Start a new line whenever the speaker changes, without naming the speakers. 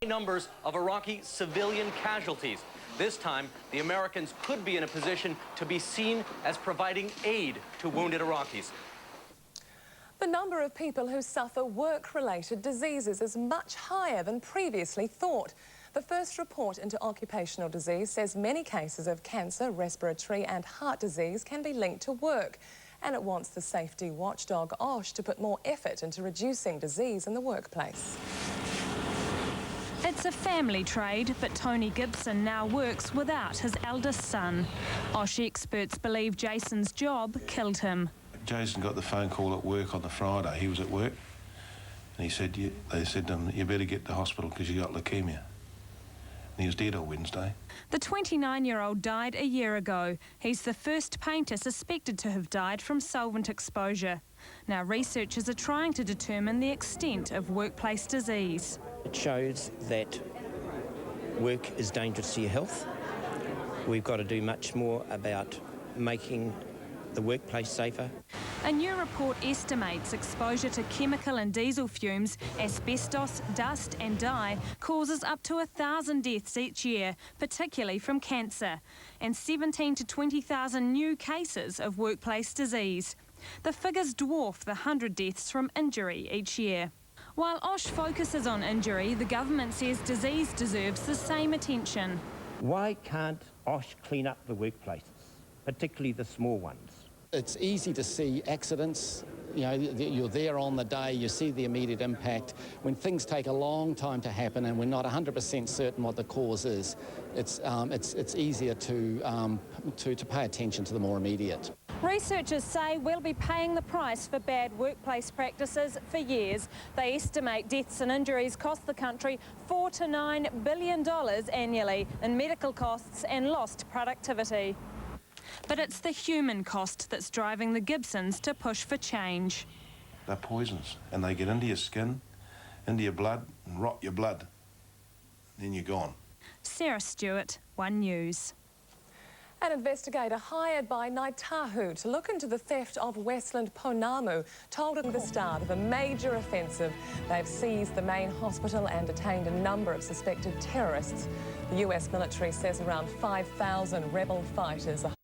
Numbers of Iraqi civilian casualties. This time, the Americans could be in a position to be seen as providing aid to wounded Iraqis.
The number of people who suffer work-related diseases is much higher than previously thought. The first report into occupational disease says many cases of cancer, respiratory and heart disease can be linked to work. And it wants the safety watchdog OSH to put more effort into reducing disease in the workplace.
It's a family trade, but Tony Gibson now works without his eldest son. OSH experts believe Jason's job killed him.
Jason got the phone call at work on the Friday. He was at work, and he said, they said to him, you better get to hospital because you got leukemia. And he was dead on Wednesday.
The 29-year-old died a year ago. He's the first painter suspected to have died from solvent exposure. Now researchers are trying to determine the extent of workplace disease.
It shows that work is dangerous to your health. We've got to do much more about making the workplace safer.
A new report estimates exposure to chemical and diesel fumes, asbestos, dust and dye causes up to 1,000 deaths each year, particularly from cancer, and 17 to 20,000 new cases of workplace disease. The figures dwarf the 100 deaths from injury each year. While OSH focuses on injury, the government says disease deserves the same attention.
Why can't OSH clean up the workplaces, particularly the small ones?
It's easy to see accidents. You know, you're there on the day, you see the immediate impact. When things take a long time to happen and we're not 100% certain what the cause is, it's easier to pay attention to the more immediate.
Researchers say we'll be paying the price for bad workplace practices for years. They estimate deaths and injuries cost the country $4 to $9 billion annually in medical costs and lost productivity. But it's the human cost that's driving the Gibsons to push for change.
They're poisons, and they get into your skin, into your blood, and rot your blood. Then you're gone.
Sarah Stewart, One News.
An investigator hired by Ngāi Tahu to look into the theft of Westland Pounamu told him the start of a major offensive. They've seized the main hospital and detained a number of suspected terrorists. The US military says around 5,000 rebel fighters are